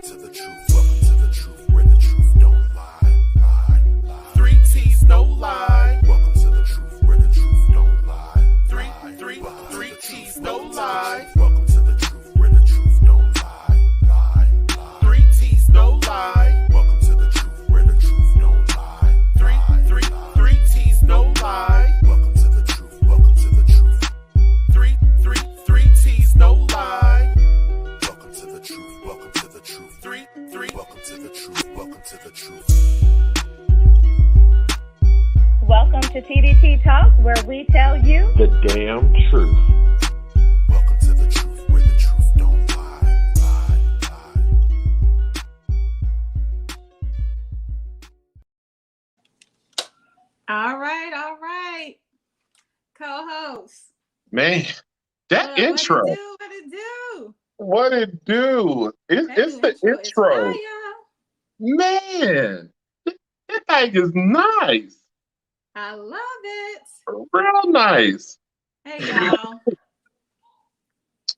to the truth. Welcome to the truth, where the truth don't lie. 3 T's, no lie. Welcome to the truth, where the truth don't lie. Three T's, no lie. Welcome to the truth, where the truth don't lie. 3 T's, no lie. Welcome to the truth, where the truth don't lie. Three T's, no lie. Welcome to the truth. Welcome to the truth. Three T's, no lie. Welcome to the truth. Welcome to the truth. Three. Welcome to the truth. Welcome to the truth. Welcome to T.D.T. Talk, where we tell you the damn truth. Welcome to the truth, where the truth don't lie. All right. Co-host. Man, that intro. What it do? It's the intro. Man, that thing is nice. I love it. Real nice. Hey, y'all.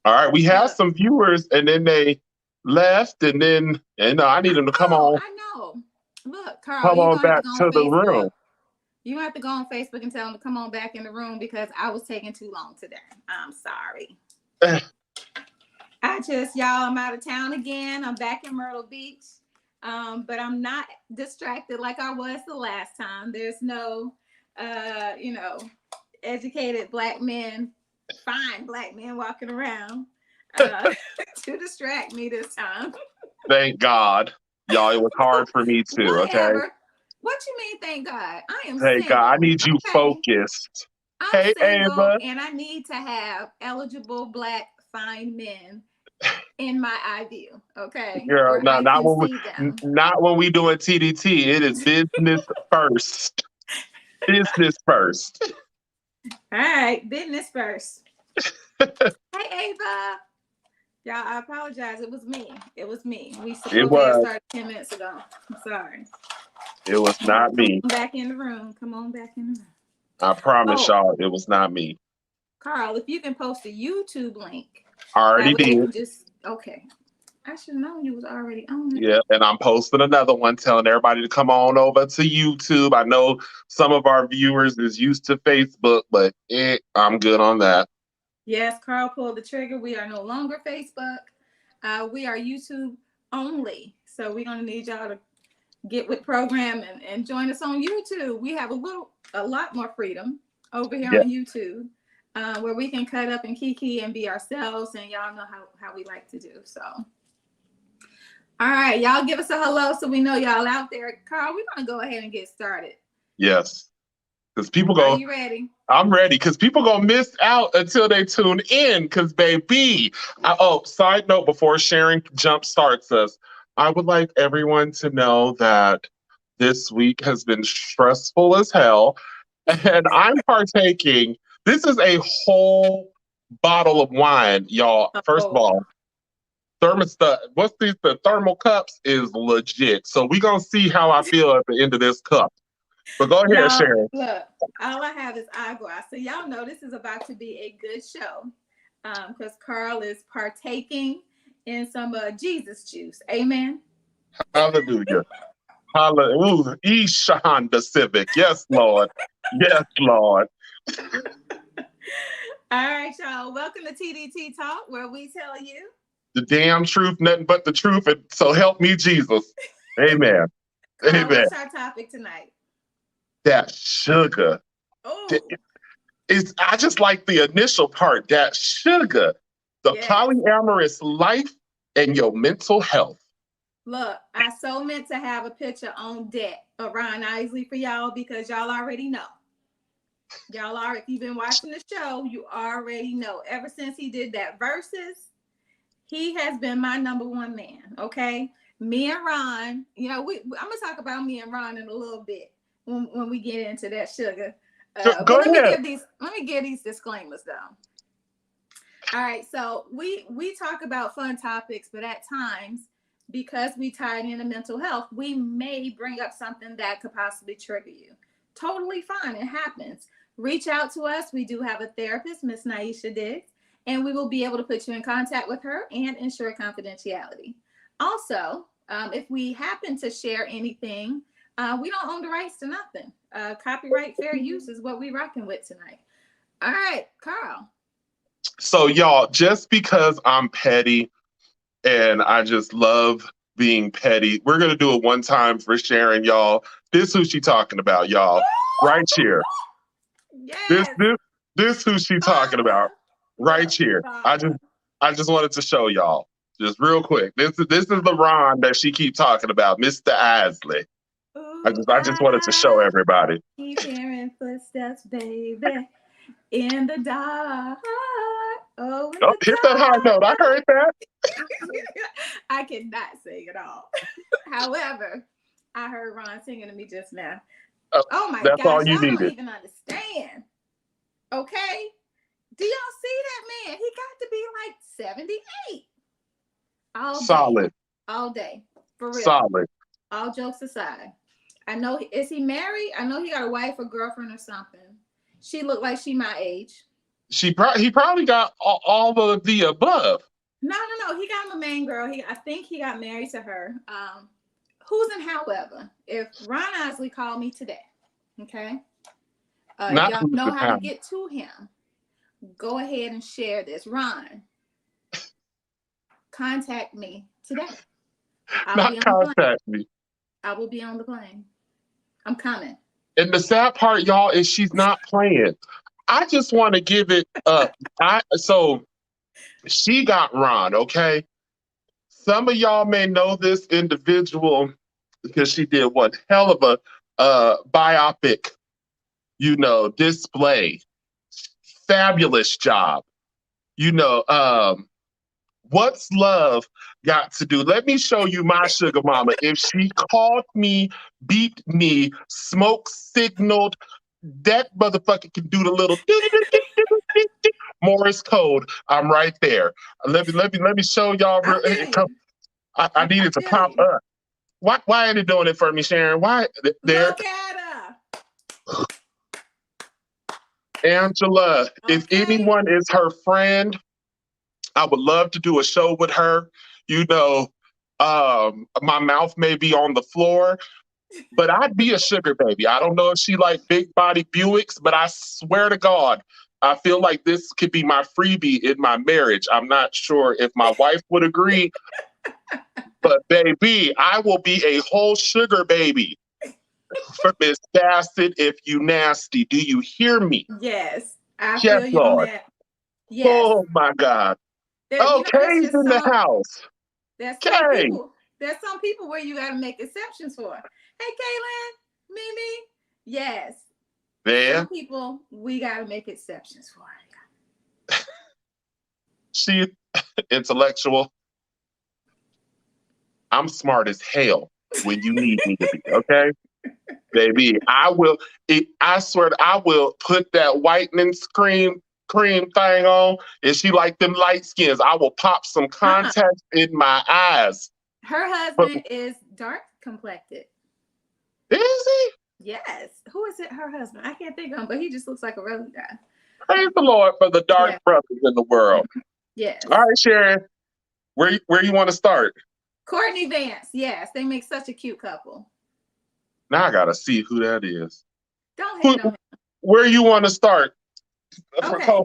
All right, we have some viewers, and then they left, and I need them to come on. I know. Look, Carl, come on back to the room. You have to go on Facebook and tell them to come on back in the room because I was taking too long today. I'm sorry. I'm out of town again. I'm back in Myrtle Beach. But I'm not distracted like I was the last time. There's no, educated black men, fine black men walking around to distract me this time. Thank God. Y'all, it was hard for me too, Whatever. okay? What you mean, thank God? I am Thank single. God. I need you focused. I'm single, Ava. and I need to have eligible black fine men in my eye view, okay? Girl, no, not when we doing T.D.T. It is business first. Business first. All right, business first. Hey, Ava. Y'all, I apologize. It was me. We started 10 minutes ago. I'm sorry. It was not me. Come back in the room. I promise y'all, it was not me. Carl, if you can post a YouTube link. I already did. Okay. I should have known you was already on it. Yeah, and I'm posting another one telling everybody to come on over to YouTube. I know some of our viewers is used to Facebook, but I'm good on that. Yes, Carl pulled the trigger. We are no longer Facebook. We are YouTube only. So we're going to need y'all to get with program and join us on YouTube. We have a lot more freedom over here on YouTube, where we can cut up and kiki and be ourselves, and y'all know how we like to do. So, all right, y'all give us a hello so we know y'all out there. Carl, we're gonna go ahead and get started. Yes, because people go. Are you ready? I'm ready, because people gonna miss out until they tune in. Because baby, side note before Sharon jump starts us. I would like everyone to know that this week has been stressful as hell, and I'm partaking. This is a whole bottle of wine, y'all. First of all, the thermal cups is legit. So we're going to see how I feel at the end of this cup. But go ahead, Sharon. Look, all I have is eyeglass. So y'all know this is about to be a good show, because Carl is partaking in some Jesus juice. Amen. Hallelujah. Hallelujah. Ishan the Civic. Yes, Lord. Yes, Lord. All right, y'all. Welcome to T.D.T. Talk, where we tell you the damn truth, nothing but the truth. And so help me, Jesus. Amen. Amen. What's our topic tonight? That sugar. Oh. I just like the initial part, that sugar. The polyamorous life and your mental health. Look, I so meant to have a picture on deck of Ron Isley for y'all, because y'all already know. If you've been watching the show, you already know. Ever since he did that Versus, he has been my number one man, okay? Me and Ron, I'm going to talk about me and Ron in a little bit when we get into that sugar. Go ahead. Let me give these disclaimers, though. All right, so we talk about fun topics, but at times, because we tied into mental health, we may bring up something that could possibly trigger you. Totally fine. It happens. Reach out to us. We do have a therapist, Miss Naisha Diggs, and we will be able to put you in contact with her and ensure confidentiality. Also, if we happen to share anything, we don't own the rights to nothing. Copyright fair use is what we rocking with tonight. All right, Carl. So y'all, just because I'm petty and I just love being petty, we're gonna do it one time for Sharon, y'all. This who she talking about, y'all. Right here. This Yes. this this who she talking about. Right here. I just wanted to show y'all. Just real quick. This is the Ron that she keep talking about, Mr. Isley. I just wanted to show everybody. Keep hearing footsteps, baby, in the dark. Oh, Hit that high note. I heard that. I cannot sing at all. However, I heard Ron singing to me just now. Oh my that's gosh, all you y'all needed. don't even understand. Okay? Do y'all see that man? He got to be like 78. All day. Solid. All day. For real. Solid. All jokes aside. I know, is he married? I know he got a wife or girlfriend or something. She looked like she my age. He probably got all of the above. No. He got him a main girl. I think he got married to her. Who's and however, if Ron Isley called me today, okay? Y'all know how to get to him. Go ahead and share this. Ron, contact me today. Contact me. I will be on the plane. I'm coming. And the sad part, y'all, is she's not playing. I just want to give it up. So she got Ron, okay? Some of y'all may know this individual because she did one hell of a biopic, display. Fabulous job. What's love got to do? Let me show you my sugar mama. If she called me, beat me, smoke signaled, that motherfucker can do the little Morse code. I'm right there. Let me show y'all. I needed to pop up. Why ain't it doing it for me, Sharon? Why there? Look at her. Angela, Okay. if anyone is her friend, I would love to do a show with her. My mouth may be on the floor, but I'd be a sugar baby. I don't know if she like big body Buicks, but I swear to God, I feel like this could be my freebie in my marriage. I'm not sure if my wife would agree, but baby, I will be a whole sugar baby for Miss Bassett if you nasty. Do you hear me? Yes, I feel you on that. Yes. Oh my God. Kay's in the house. There's some people where you got to make exceptions for. Hey, Kaylin, Mimi. Yes. There. Some people we got to make exceptions for. She's intellectual. I'm smart as hell when you need me to be, okay? Baby, I swear I will put that whitening cream thing on. And she like them light skins. I will pop some contacts in my eyes. Her husband is dark complected. Is he? Yes. Who is it? Her husband. I can't think of him, but he just looks like a rosy guy. Praise the Lord for the dark brothers in the world. Yes. All right, Sharon. Where you want to start? Courtney Vance. Yes, they make such a cute couple. Now I gotta see who that is. Don't hate on him. Where you want to start? Okay,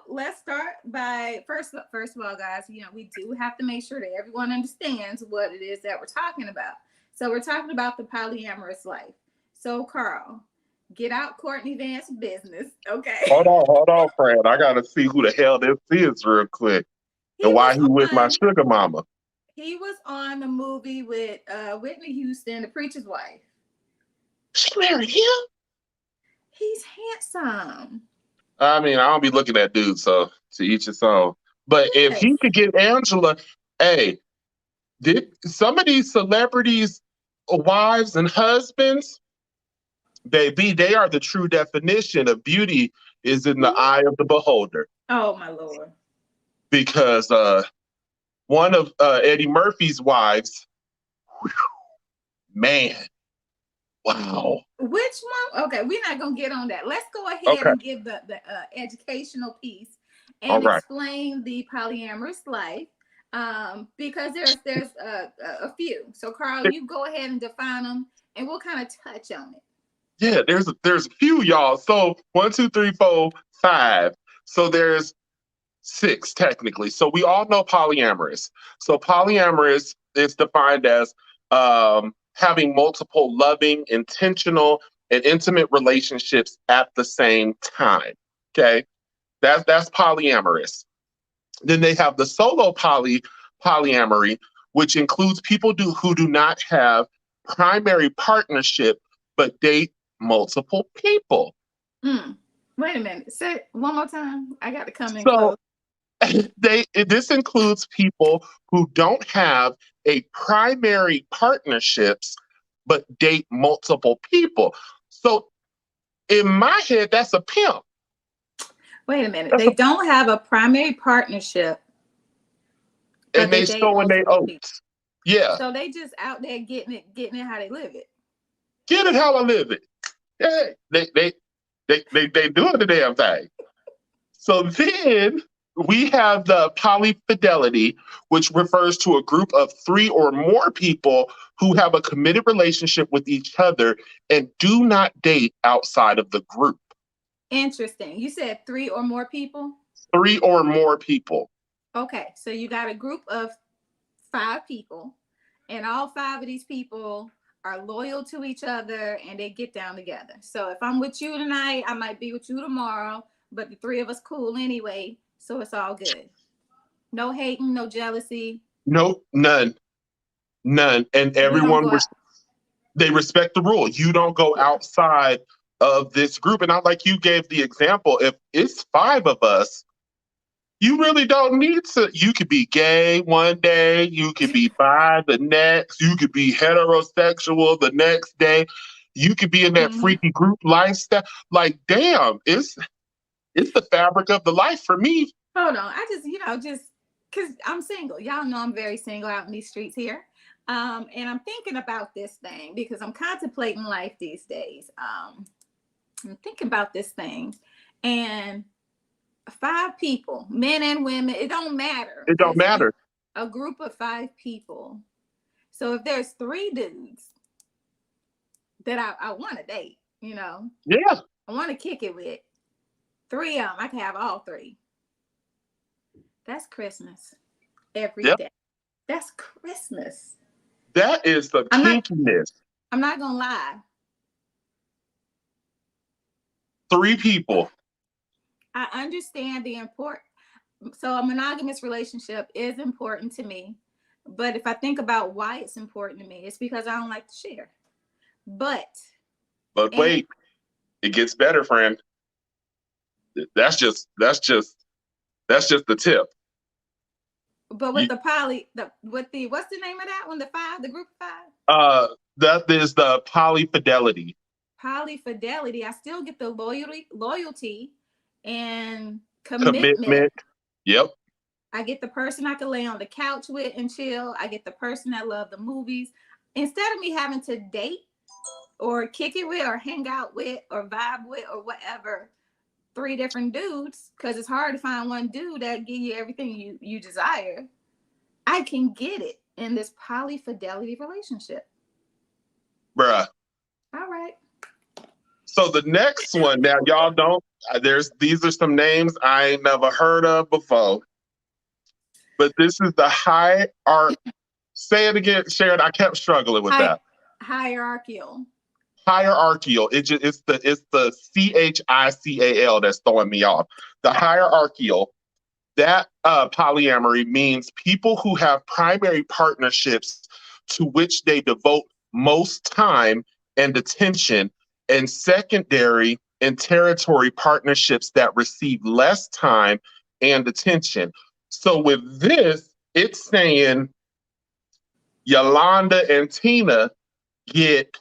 let's start by first of all, guys. We do have to make sure that everyone understands what it is that we're talking about. So we're talking about the polyamorous life. So Carl, get out Courtney Vance business, okay? Hold on, friend. I gotta see who the hell this is real quick, and why he with my sugar mama. He was on the movie with Whitney Houston, The Preacher's Wife. She married him? He's handsome. I mean, I don't be looking at dudes, so to each his own. But if he could get Angela, did some of these celebrities' wives and husbands, baby, they are the true definition of beauty is in the eye of the beholder. Oh, my Lord. Because one of Eddie Murphy's wives, man, wow. Which one? Okay, we're not going to get on that. Let's go ahead and give the educational piece and explain the polyamorous life. Because there's a few. So Carl, you go ahead and define them, and we'll kind of touch on it. Yeah, there's a few, y'all. So 1, 2, 3, 4, 5. So there's 6 technically. So we all know polyamorous. So polyamorous is defined as having multiple loving, intentional, and intimate relationships at the same time. Okay, that's polyamorous. Then they have the solo polyamory, which includes people who do not have primary partnership but date multiple people. Wait a minute. Say it one more time. I got to come in So close. this includes people who don't have a primary partnerships but date multiple people. So in my head, that's a pimp. Wait a minute. That's They don't have a primary partnership, but and they they date sowing their multiple people. oats. Yeah. So they just out there getting it how they live it. Get it how I live it. Yeah. They doing the damn thing. So then we have the polyfidelity, which refers to a group of 3 or more people who have a committed relationship with each other and do not date outside of the group. Interesting. You said 3 or more people? 3 or more people. Okay, so you got a group of 5 people, and all 5 of these people are loyal to each other and they get down together. So if I'm with you tonight, I might be with you tomorrow, but the 3 of us cool anyway, so it's all good. No hating, no jealousy. Nope, none. And We don't everyone, go out. they respect the rule. You don't go outside of this group. And I like you gave the example. If it's 5 of us, you really don't need to. You could be gay one day, you could be bi the next, you could be heterosexual the next day, you could be in that freaky group lifestyle. Like, damn, it's the fabric of the life for me. Hold on. I just because I'm single. Y'all know I'm very single out in these streets here. And I'm thinking about this thing because I'm contemplating life these days. I'm thinking about this thing, and 5 people, men and women, it don't matter. It don't matter. A group of 5 people. So if there's 3 dudes that I want to date, Yeah. I want to kick it with 3 of them. I can have all 3. That's Christmas every day. That's Christmas. That is the kinkiness. I'm not gonna lie. 3 people. I understand the importance. So a monogamous relationship is important to me. But if I think about why it's important to me, it's because I don't like to share. But wait, it gets better, friend. That's just the tip. But with what's the name of that one? The group of 5? That is the polyfidelity. Polyfidelity. I still get the loyalty and commitment. Yep. I get the person I can lay on the couch with and chill. I get the person that love the movies. Instead of me having to date or kick it with or hang out with or vibe with or whatever 3 different dudes, because it's hard to find one dude that give you everything you desire. I can get it in this polyfidelity relationship. Bruh. All right. So the next one, now y'all don't, these are some names I ain't never heard of before. But this is the say it again, Sharon. I kept struggling with that. Hierarchical. It's the CHICAL that's throwing me off. The hierarchical. That polyamory means people who have primary partnerships to which they devote most time and attention, and secondary and territory partnerships that receive less time and attention. So with this, it's saying Yolanda and Tina get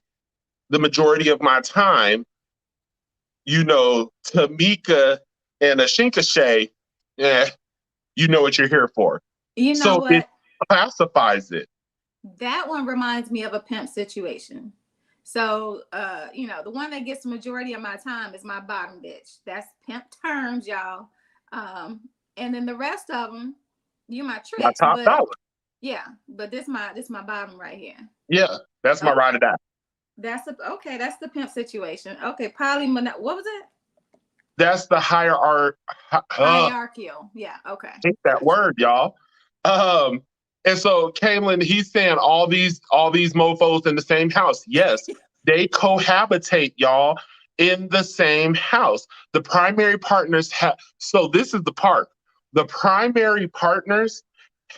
the majority of my time. Tamika and Ashinkashay, you know what you're here for. You know what? It classifies it. That one reminds me of a pimp situation. So, the one that gets the majority of my time is my bottom bitch. That's pimp terms, y'all. And then the rest of them, You my My trick, top but dollar. yeah, but this my bottom right here. Yeah, that's my Oh, ride or die. that's the pimp situation. Okay, what was it? That's the Hierarchical. Yeah, okay. Take that Gotcha. word, y'all. Um, and so Kaylin, he's saying all these mofos in the same house. Yes, they cohabitate, y'all, in the same house. The primary partners have. So this is the part. The primary partners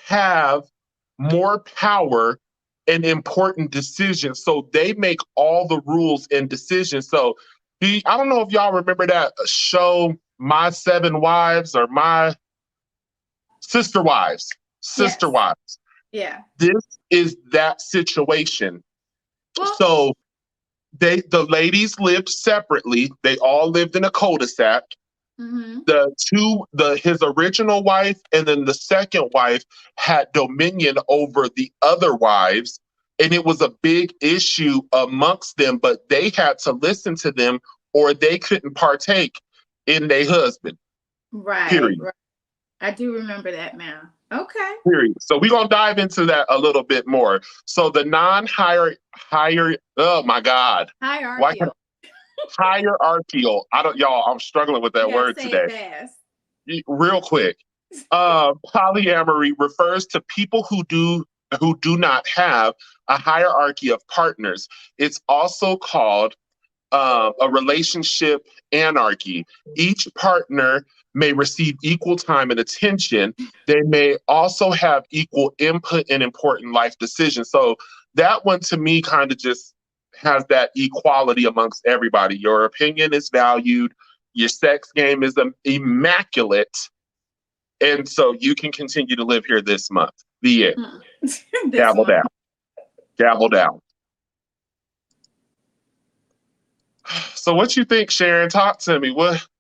have more power and important decisions. So they make all the rules and decisions. So I don't know if y'all remember that show, My Seven Wives or My Sister Wives. Sister Yes. Wives. Yeah. This is that situation. Well, So the ladies lived separately. They all lived in a cul-de-sac. mhm. His original wife and then the second wife had dominion over the other wives, and it was a big issue amongst them, but they had to listen to them or they couldn't partake in their husband. Right, Period. right. I do remember that now. Okay. Period. So we're gonna dive into that a little bit more. So the non-higher, oh my God. Why can't Hierarchical. hierarchical? I don't y'all, I'm struggling with You that gotta word say it today. fast. Real quick. Polyamory refers to people who do not have a hierarchy of partners. It's also called a relationship anarchy. Each partner may receive equal time and attention. They may also have equal input in important life decisions. So that one to me kind of just has that equality amongst everybody. Your opinion is valued. Your sex game is immaculate. And so you can continue to live here this month. The end. This Gavel one. down. Gavel down. So what you think, Sharon? Talk to me.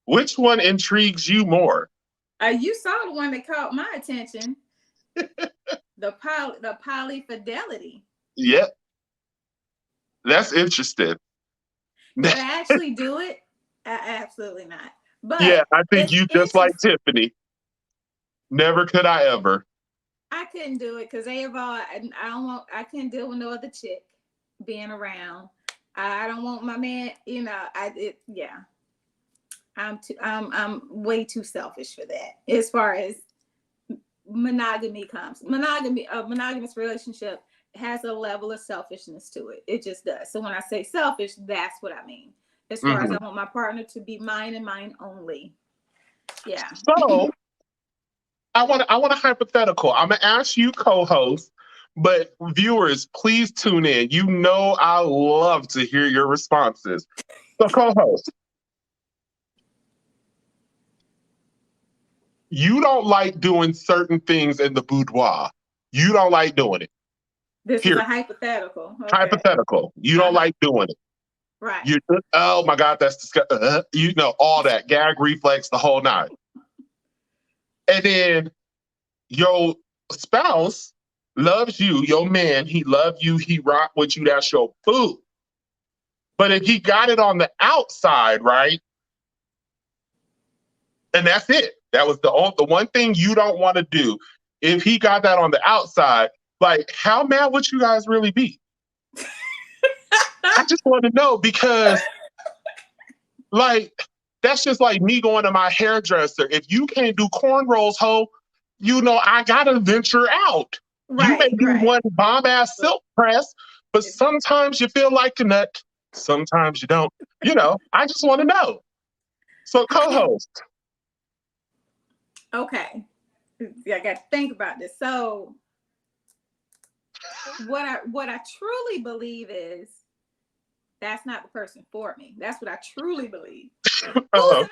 Which one intrigues you more? You saw the one that caught my attention. The polyfidelity. Yep, that's interesting. Could I actually do it? Absolutely not. But Yeah, I think it's you just like interesting. Tiffany. Never could I ever. I couldn't do it because I don't want. I couldn't deal with no other chick being around. I don't want my man. Yeah. I'm way too selfish for that. As far as monogamy comes, a monogamous relationship has a level of selfishness to it. It just does. So when I say selfish, that's what I mean. As far as Mhm. I want my partner to be mine and mine only. Yeah. So I want a hypothetical. I'm gonna ask you, co-host, but viewers, please tune in. You know I love to hear your responses. So, co-host, you don't like doing certain things in the boudoir. You don't like doing it. This is a Period. hypothetical. Okay. Hypothetical. You don't Uh-huh. like doing it. Right. You oh my God, that's disgusting. All that gag reflex, the whole nine. And then your spouse loves you, your man, he loves you, he rock with you, that's your boo. But if he got it on the outside, right? And that's it. That was the one thing you don't want to do. If he got that on the outside, like how mad would you guys really be? I just want to know because like that's just like me going to my hairdresser. If you can't do cornrows, ho, I gotta venture out. You may Right. do Right. one bomb ass silk press, but sometimes you feel like a nut, sometimes you don't. I just want to know. So, I can't. co-host. Okay. Yeah, I got to think about this. So what I truly believe is that's not the person for me. That's what I truly believe. Uh-huh.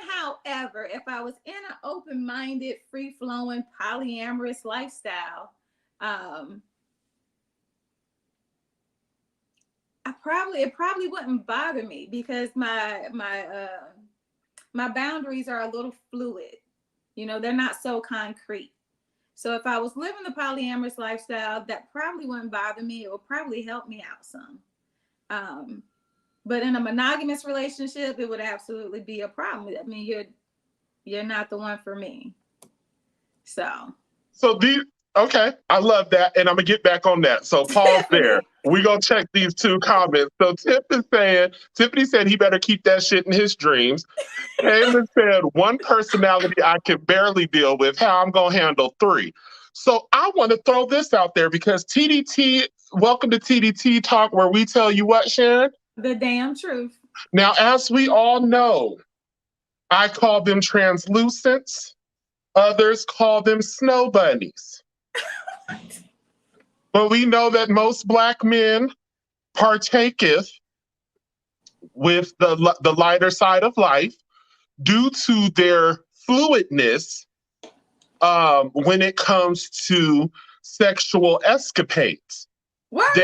However, if I was in an open-minded, free-flowing, polyamorous lifestyle, um, it probably wouldn't bother me because my boundaries are a little fluid. They're not so concrete. So if I was living the polyamorous lifestyle, that probably wouldn't bother me. It would probably help me out some. But in a monogamous relationship, it would absolutely be a problem. I mean, you're not the one for me. So So these, okay, I love that, and I'm gonna get back on that. So pause there. Tiffany. We gonna check these two comments. So Tiffany said he better keep that shit in his dreams. Kaylin said one personality I can barely deal with. How I'm gonna handle three. So I want to throw this out there because TDT. Welcome to TDT Talk, where we tell you what, Sharon. The damn truth. Now, as we all know, I call them translucents. Others call them snow bunnies. But we know that most Black men partaketh with the lighter side of life due to their fluidness when it comes to sexual escapades. What?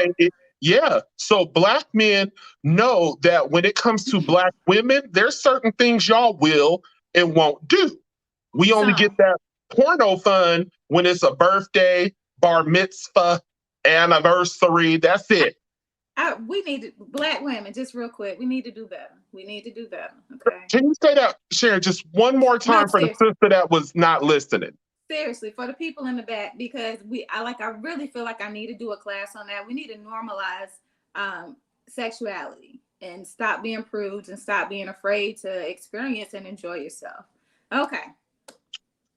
Yeah. So Black men know that when it comes to Black women, there's certain things y'all will and won't do. We only get that porno fun when it's a birthday, bar mitzvah, anniversary. That's it. We need to, Black women, just real quick. We need to do better. We need to do better. Okay. Can you say that, Sharon, just one more time No, for the sister that was not listening? Seriously, for the people in the back, because I really feel like I need to do a class on that. We need to normalize sexuality and stop being prudes and stop being afraid to experience and enjoy yourself. Okay.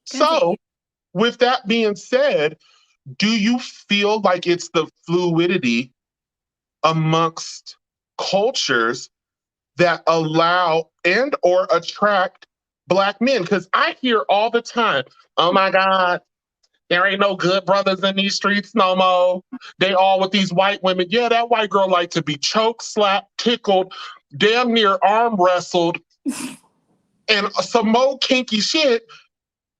Continue. So, with that being said, do you feel like it's the fluidity amongst cultures that allow and or attract Black men? Because I hear all the time, oh my God, there ain't no good brothers in these streets no more. They all with these white women. Yeah, that white girl like to be choked, slapped, tickled, damn near arm wrestled, and some more kinky shit.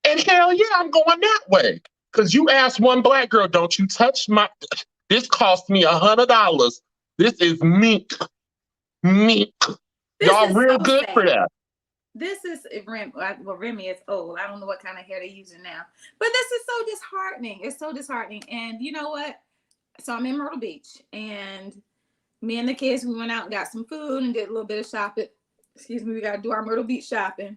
And hell yeah, I'm going that way. Because you ask one Black girl, don't you touch my, this cost me $100. This is mink. Mink. Y'all real so good sad. For that. This is, well, Remy is old. I don't know what kind of hair they're using now. But this is so disheartening. It's so disheartening. And you know what? So I'm in Myrtle Beach. And me and the kids, we went out and got some food and did a little bit of shopping. Excuse me, we got to do our Myrtle Beach shopping.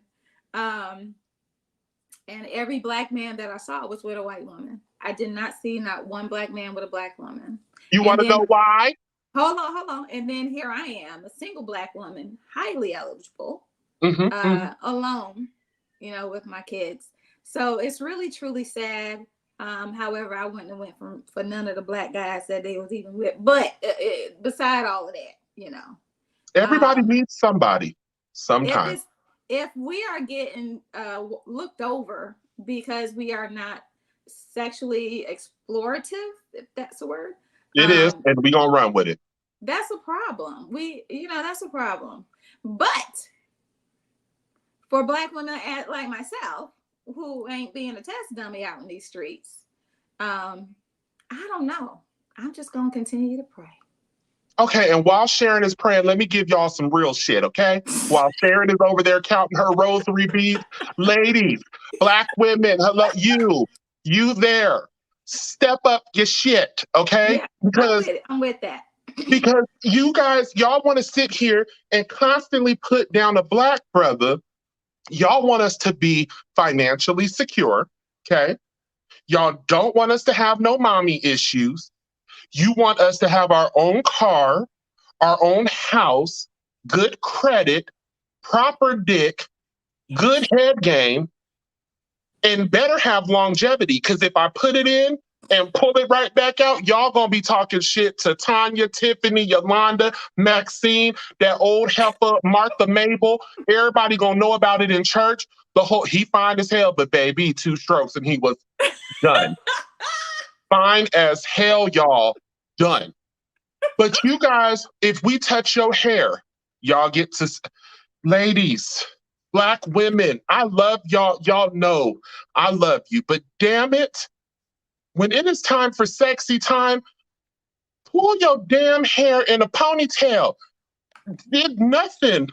And every Black man that I saw was with a white woman. I did not see not one Black man with a Black woman. You want to know why? Hold on. And then here I am, a single Black woman, highly eligible, alone, with my kids. So it's really, truly sad. However, I wouldn't have went for none of the Black guys that they was even with. But beside all of that, everybody needs somebody sometimes. If we are getting looked over because we are not sexually explorative, if that's a word. It is, and we're going to run with it. That's a problem. That's a problem. But for Black women like myself, who ain't being a test dummy out in these streets, I don't know. I'm just going to continue to pray. Okay, and while Sharon is praying, let me give y'all some real shit, okay? While Sharon is over there counting her rosary beads, ladies, Black women, hello, you there, step up your shit, okay? Yeah, because I'm with that. Because you guys, y'all want to sit here and constantly put down a Black brother. Y'all want us to be financially secure, okay? Y'all don't want us to have no mommy issues. You want us to have our own car, our own house, good credit, proper dick, good head game, and better have longevity. Because if I put it in and pull it right back out, y'all gonna be talking shit to Tanya, Tiffany, Yolanda, Maxine, that old heifer, Martha Mabel. Everybody gonna know about it in church. He fine as hell, but baby, 2 strokes and he was done. Fine as hell, y'all. Done. But you guys, if we touch your hair, y'all get to, ladies, Black women, I love y'all. Y'all know I love you. But damn it, when it is time for sexy time, pull your damn hair in a ponytail. Did nothing.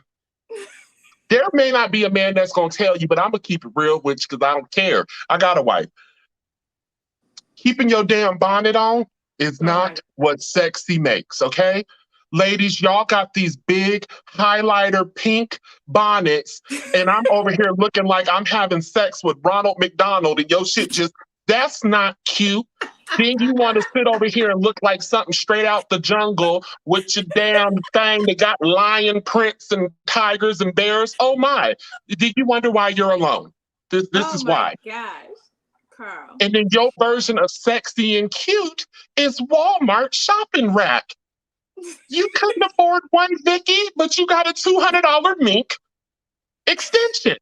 There may not be a man that's going to tell you, but I'm going to keep it real with you because I don't care. I got a wife. Keeping your damn bonnet on is not what sexy makes, okay? Ladies, y'all got these big highlighter pink bonnets, and I'm over here looking like I'm having sex with Ronald McDonald, and your shit just That's not cute. Then you want to sit over here and look like something straight out the jungle with your damn thing that got lion prints and tigers and bears. Oh my. Did you wonder why you're alone? This Oh is my why. gosh, Carl. And then your version of sexy and cute is Walmart shopping rack. You couldn't afford one Vicky, but you got a $200 mink extension.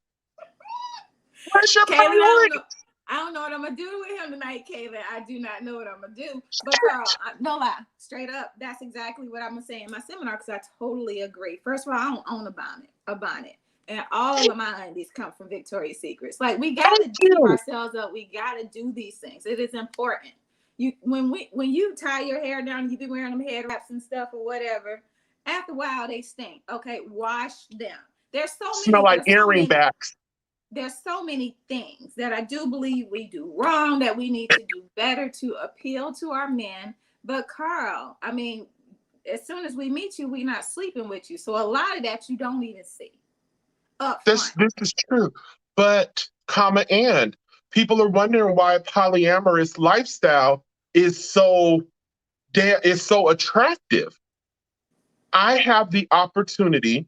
Where's your priority? I don't know what I'm gonna do with him tonight, Kayla. I do not know what I'm gonna do. But Carl, no lie, straight up, that's exactly what I'm gonna say in my seminar because I totally agree. First of all, I don't own a bonnet, and all of my undies come from Victoria's Secrets. Like we gotta keep ourselves up. We gotta do these things. It is important. When you tie your hair down, and you be wearing them head wraps and stuff or whatever. After a while, they stink. Okay, wash them. There's so many. Smell like earring backs. There's so many things that I do believe we do wrong, that we need to do better to appeal to our men. But Carl, I mean, as soon as we meet you, we're not sleeping with you. So a lot of that you don't even see up front. This is true. But, and people are wondering why a polyamorous lifestyle is so attractive. I have the opportunity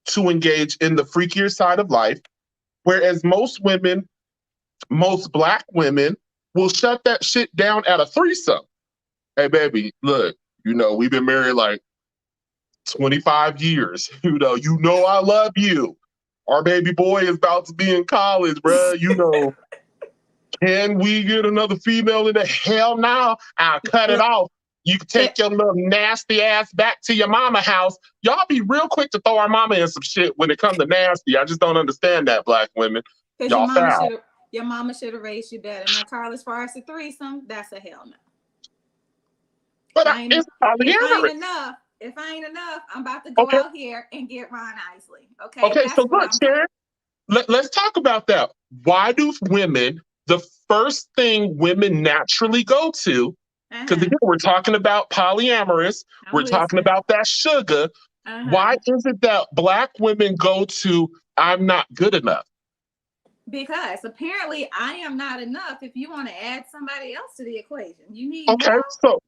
to engage in the freakier side of life. Whereas most Black women will shut that shit down at a threesome. Hey, baby, look, we've been married like 25 years. You know I love you. Our baby boy is about to be in college, bruh. Can we get another female in the hell no? I'll cut it off. You can take your little nasty ass back to your mama house. Y'all be real quick to throw our mama in some shit when it comes to nasty. I just don't understand that, Black women. Y'all foul. Your mama should have raised you better. Now, Carl, as far as the threesome, that's a hell no. But if I ain't enough, I'm about to go out here and get Ron Isley. Okay. Okay, so look, Sharon, let's talk about that. Why do the first thing women naturally go to, because again, we're talking about polyamorous, we're talking about that Shuga. Why is it that Black women go to, I'm not good enough? Because apparently I am not enough. If you want to add somebody else to the equation, you need more. So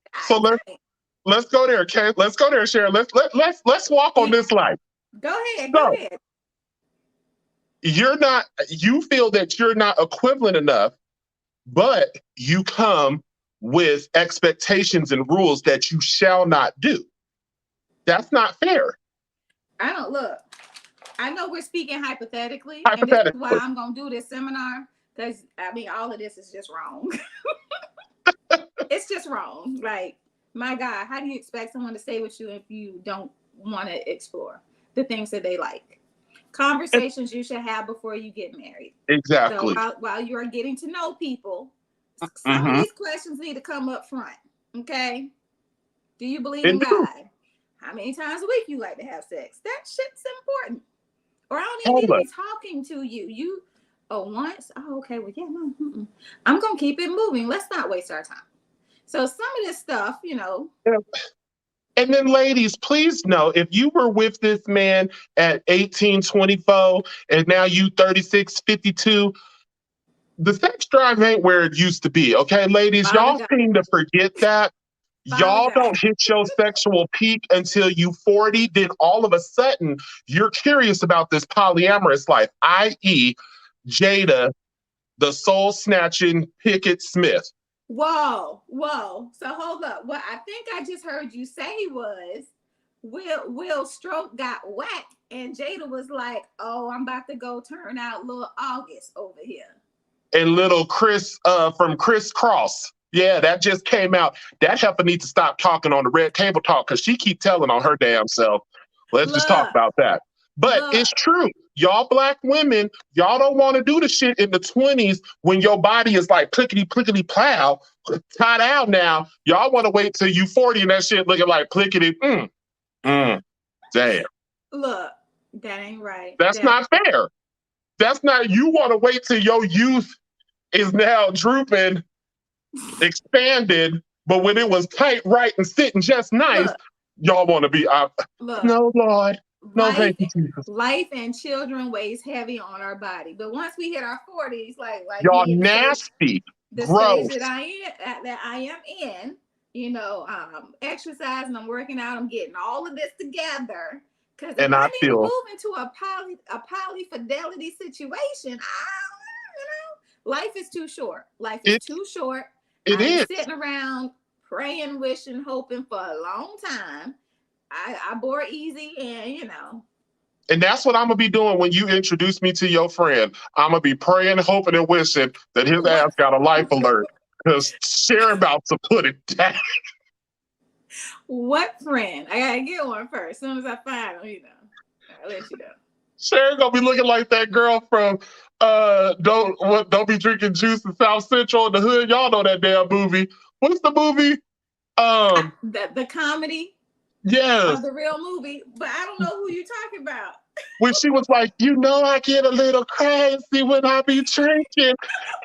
let's go there, okay? Let's go there, Sharon. Let's walk on this life. Go ahead. You feel that you're not equivalent enough, but you come with expectations and rules that you shall not do. That's not fair. I know we're speaking hypothetically. And this is why I'm going to do this seminar, because, all of this is just wrong. It's just wrong. Like, my God, how do you expect someone to stay with you if you don't want to explore the things that they like? Conversations you should have before you get married. Exactly. So while you are getting to know people, some of these questions need to come up front. Okay? Do you believe in God? How many times a week you like to have sex? That shit's important. Or I don't even need to be talking to you. Once? Oh, okay. Well, yeah, no. I'm going to keep it moving. Let's not waste our time. So some of this stuff, And then ladies, please know, if you were with this man at 18, 24, and now you 36, 52, the sex drive ain't where it used to be. Okay, ladies, y'all seem to forget that. Y'all don't hit your sexual peak until you 40. Then all of a sudden, you're curious about this polyamorous life, i.e. Jada, the soul-snatching Pickett Smith. Whoa. So hold up. What I think I just heard you say was Will Stroke got whacked and Jada was like, oh, I'm about to go turn out little August over here. And little Chris from Criss Cross. Yeah, that just came out. That heifer needs to stop talking on the Red Table Talk because she keep telling on her damn self. Let's just talk about that. But it's true. Y'all Black women, y'all don't want to do the shit in the 20s when your body is like plickety plow, tied out now. Y'all want to wait till you 40 and that shit looking like plickety. Damn. Look, that ain't right. That's not fair. That's not, you want to wait till your youth is now drooping, expanded, but when it was tight, right, and sitting just nice, y'all want to be no, Lord. No, thank you, Jesus. Life and children weighs heavy on our body. But once we hit our 40s, like y'all nasty. the stage Growth. that I am in, you know, exercising, I'm working out, I'm getting all of this together. Because if And I I need to feel move into a poly fidelity situation, life is too short. Life is it too short. it I ain't is. sitting around praying, wishing, hoping for a long time. I bore easy, and you know. And that's what I'm gonna be doing when you introduce me to your friend. I'm gonna be praying, hoping, and wishing that his What? ass got a life alert. Because Sharon about to put it down. What friend? I gotta get one first. As soon as I find them, you know, I'll let you know. Sharon gonna be looking like that girl from Don't Be Drinking Juice in South Central in the Hood. Y'all know that damn movie. What's the movie? The comedy Yes. of the real movie, but I don't know who you're talking about. When she was like, you know, I get a little crazy when I be drinking.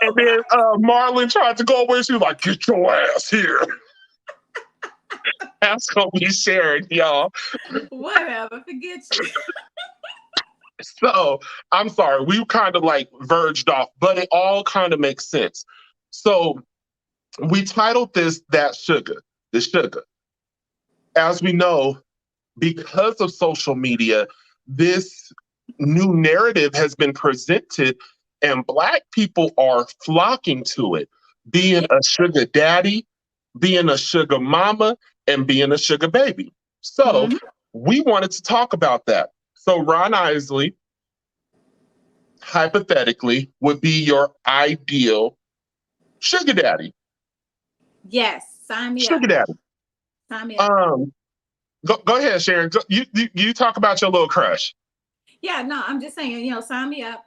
And then Marlon tried to go away. She was like, get your ass here. That's gonna be Sharon, y'all. Whatever, forget you. So I'm sorry, we kind of like verged off, but it all kind of makes sense. So we titled this That Shuga, the Shuga. As we know, because of social media, this new narrative has been presented and Black people are flocking to it, being a sugar daddy, being a sugar mama, and being a sugar baby. So we wanted to talk about that. So Ron Isley, hypothetically, would be your ideal sugar daddy. Yes, sign me Sugar up. daddy. Sign me up. Go ahead, Sharon. You talk about your little crush. Yeah, no, I'm just saying, you know, sign me up.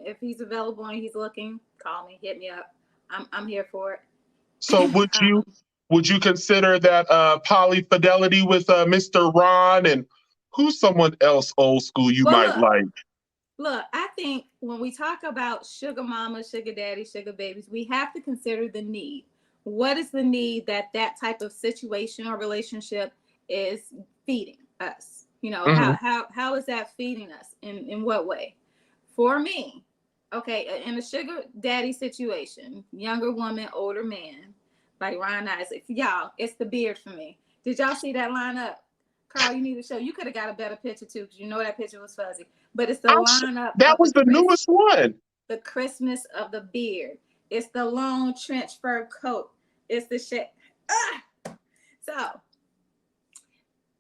If he's available and he's looking, call me, hit me up. I'm here for it. So would you consider that poly fidelity with Mr. Ron, and who's someone else old school you Well, might like? Look, I think when we talk about sugar mama, sugar daddy, sugar babies, we have to consider the need. What is the need that type of situation or relationship is feeding us? You know, how is that feeding us? In what way? For me, okay, in a sugar daddy situation, younger woman, older man, like Ron Isaac, y'all, it's the beard for me. Did y'all see that lineup? Carl, you need to show. You could have got a better picture too, because you know that picture was fuzzy. But it's the lineup. That was the newest one. The Christmas of the beard. It's the long trench fur coat. It's the shit. So,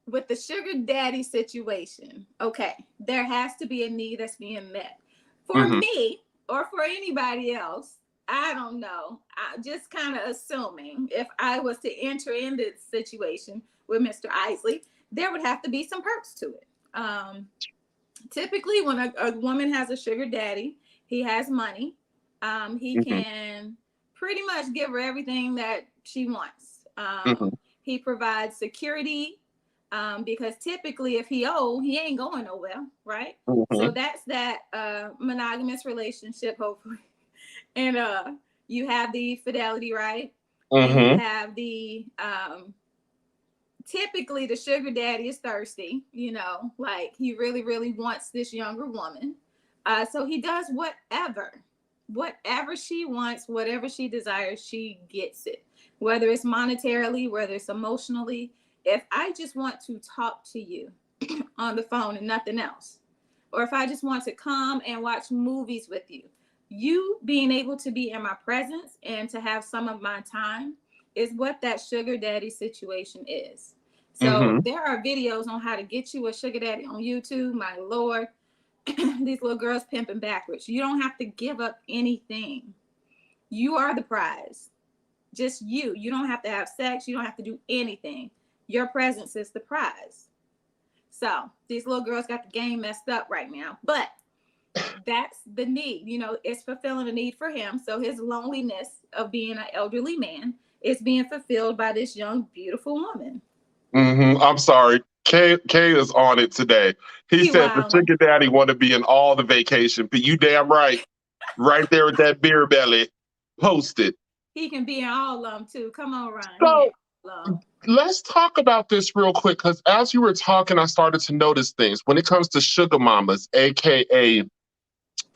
with the sugar daddy situation, okay, there has to be a need that's being met. For me, or for anybody else, I don't know. I just kind of assuming if I was to enter in this situation with Mr. Isley, there would have to be some perks to it. Typically, when a woman has a sugar daddy, he has money. He can pretty much give her everything that she wants. He provides security because typically if he old, he ain't going nowhere, right? So that's that monogamous relationship, hopefully. And you have the fidelity, right? And you have the typically the sugar daddy is thirsty, you know, like he really, really wants this younger woman. So he does whatever she wants, whatever she desires, she gets it. Whether it's monetarily, whether it's emotionally. If I just want to talk to you on the phone and nothing else, or if I just want to come and watch movies with you, you being able to be in my presence and to have some of my time is what that sugar daddy situation is. So there are videos on how to get you a sugar daddy on YouTube. My Lord, these little girls pimping backwards. You don't have to give up anything. You are the prize. Just you. You don't have to have sex. You don't have to do anything. Your presence is the prize. So these little girls got the game messed up right now. But that's the need. You know, it's fulfilling a need for him. So his loneliness of being an elderly man is being fulfilled by this young, beautiful woman. I'm sorry. Kay is on it today. He said the sugar daddy want to be in all the vacation, but you damn right. Right there with that beer belly. Post it. He can be in all of them too. Come on, Ryan. So let's talk about this real quick, because as you were talking, I started to notice things. When it comes to sugar mamas, aka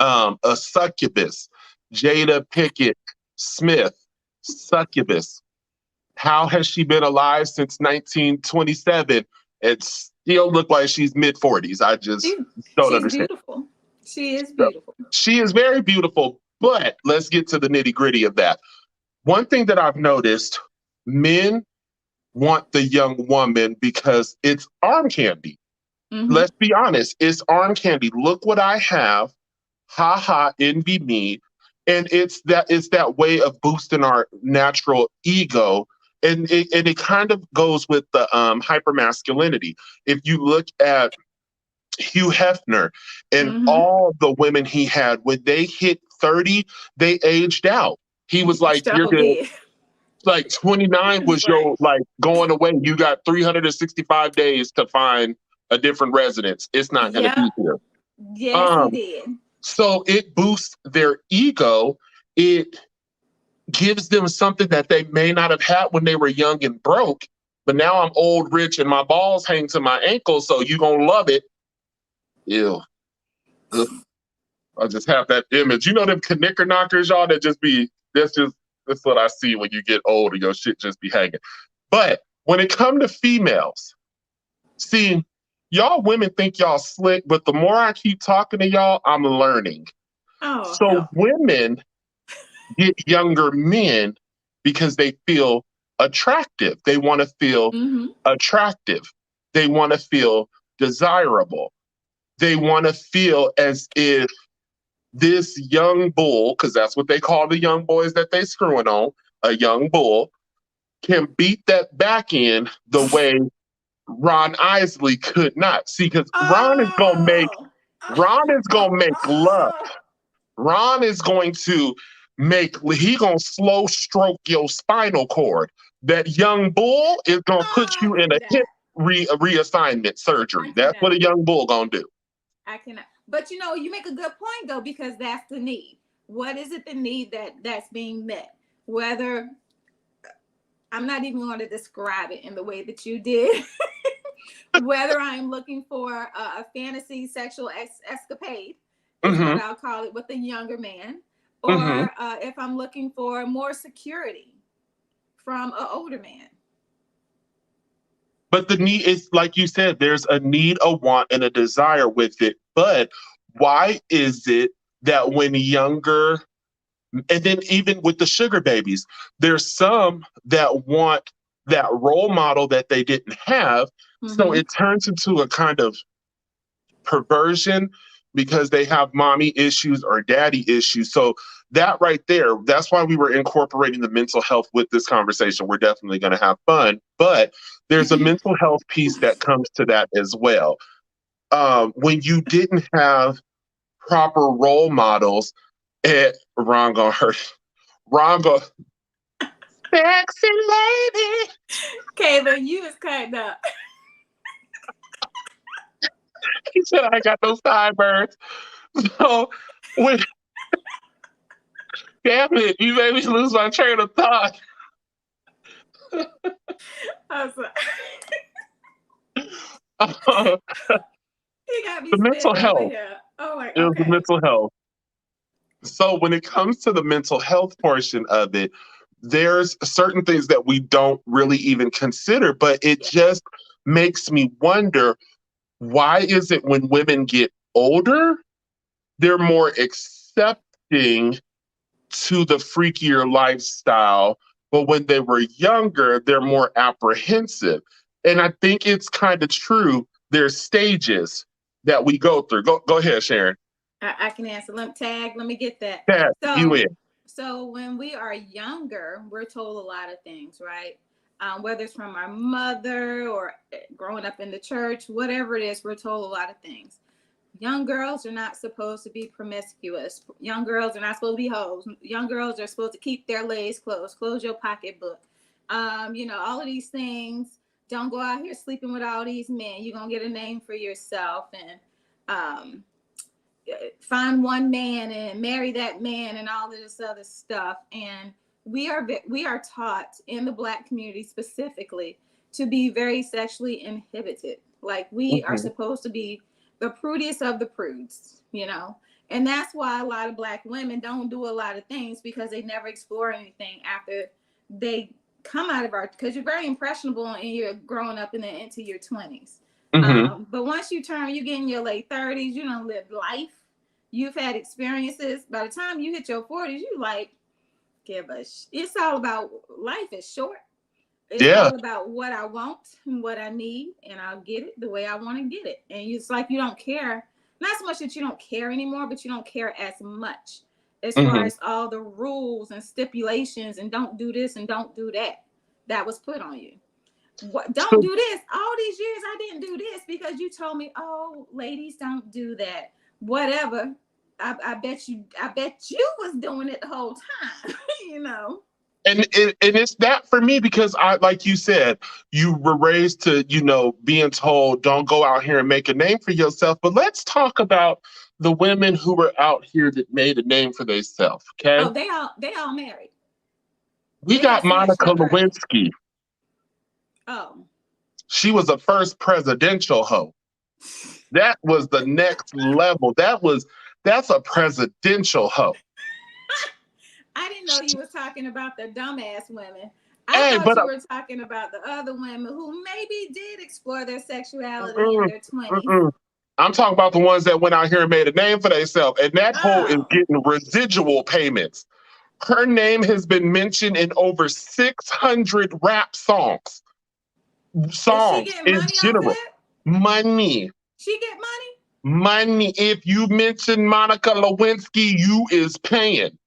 a succubus, Jada Pinkett Smith, Succubus. How has she been alive since 1927 and still look like she's mid 40s? I just She, don't she's understand. beautiful. She is So, beautiful. she is very beautiful, but let's get to the nitty gritty of that. One thing that I've noticed, men want the young woman because it's arm candy. Mm-hmm. Let's be honest, it's arm candy. Look what I have. Ha ha, envy me. And it's that way of boosting our natural ego. And it kind of goes with the hypermasculinity. If you look at Hugh Hefner and Mm-hmm. all the women he had, when they hit 30, they aged out. He was like, you're So good. did. Like 29 That's was right. your like going away. You got 365 days to find a different residence. It's not going to Yeah. be here. Yes, he Um, did. so it boosts their ego. It gives them something that they may not have had when they were young and broke. But now I'm old, rich, and my balls hang to my ankles. So you gonna love it. Ew. Ugh. I just have that image. You know them knicker knockers, y'all, that just be, that's what I see when you get older. Your shit just be hanging. But when it come to females, see, y'all women think y'all slick, but the more I keep talking to y'all, I'm learning. Oh, So hell. women get younger men because they feel attractive. They want to feel Mm-hmm. attractive. They want to feel desirable. They want to feel as if this young bull, because that's what they call the young boys that they screwing on, a young bull, can beat that back end the way Ron Isley could not. See, because Oh. Ron is gonna make love. Ron is going to he gonna slow stroke your spinal cord. That young bull is gonna put I you in a hip cannot. reassignment I surgery. That's what cannot. a young bull gonna do. I cannot. But you know, you make a good point though, because that's the need. What is it the need that's being met? Whether I'm not even going to describe it in the way that you did. Whether I'm looking for a fantasy sexual escapade is what Mm-hmm. I'll call it with a younger man, Mm-hmm. or if I'm looking for more security from an older man. But the need is, like you said, there's a need, a want, and a desire with it. But why is it that when younger, and then even with the sugar babies, there's some that want that role model that they didn't have. So Mm-hmm. it turns into a kind of perversion because they have mommy issues or daddy issues. So that right there, that's why we were incorporating the mental health with this conversation. We're definitely going to have fun, but there's a mental health piece that comes to that as well. When you didn't have proper role models, Ron gonna hurt. Ron go, sexy lady. Kayla, you is cutting up. He said I got those sideburns. So when damn it, you made me lose my train of thought. I was like, Uh, he got me the mental spinning over health. here. Oh my, It was the okay. mental health. So when it comes to the mental health portion of it, there's certain things that we don't really even consider, but it Yeah. just makes me wonder, why is it when women get older, they're more accepting to the freakier lifestyle, but when they were younger, they're more apprehensive. And I think it's kind of true. There's stages that we go through. Go ahead, Sharon. I can answer. Let me get that. That you So, in. so when we are younger, we're told a lot of things, right? Whether it's from our mother or growing up in the church, whatever it is, we're told a lot of things. Young girls are not supposed to be promiscuous. Young girls are not supposed to be hoes. Young girls are supposed to keep their legs closed. Close your pocketbook. All of these things. Don't go out here sleeping with all these men. You're gonna get a name for yourself, and um, find one man and marry that man, and all of this other stuff. And we are taught in the Black community specifically to be very sexually inhibited. Like we are Mhm. supposed to be the prudiest of the prudes, And that's why a lot of Black women don't do a lot of things, because they never explore anything after they come out of our, because you're very impressionable and you're growing up into your 20s. But once you get in your late 30s, you don't live life. You've had experiences. By the time you hit your 40s, you like, it's all about, life is short. It's all about what I want and what I need, and I'll get it the way I want to get it. And it's like you don't care. Not so much that you don't care anymore, but you don't care as much as far as all the rules and stipulations and don't do this and don't do that was put on you. Don't do this. All these years I didn't do this because you told me, oh, ladies don't do that. Whatever. I bet you was doing it the whole time, you know. And it's that for me, because like you said, you were raised to, being told, don't go out here and make a name for yourself. But let's talk about the women who were out here that made a name for themselves. Okay. Oh, they all married. We got Monica Lewinsky. Oh. She was the first presidential hoe. That was the next level. That's a presidential hoe. I didn't know you was talking about the dumbass women. I thought you were talking about the other women who maybe did explore their sexuality in their 20s. I'm talking about the ones that went out here and made a name for themselves. And that hoe is getting residual payments. Her name has been mentioned in over 600 rap songs. Songs in general. Money. She get money? Money. If you mention Monica Lewinsky, you is paying.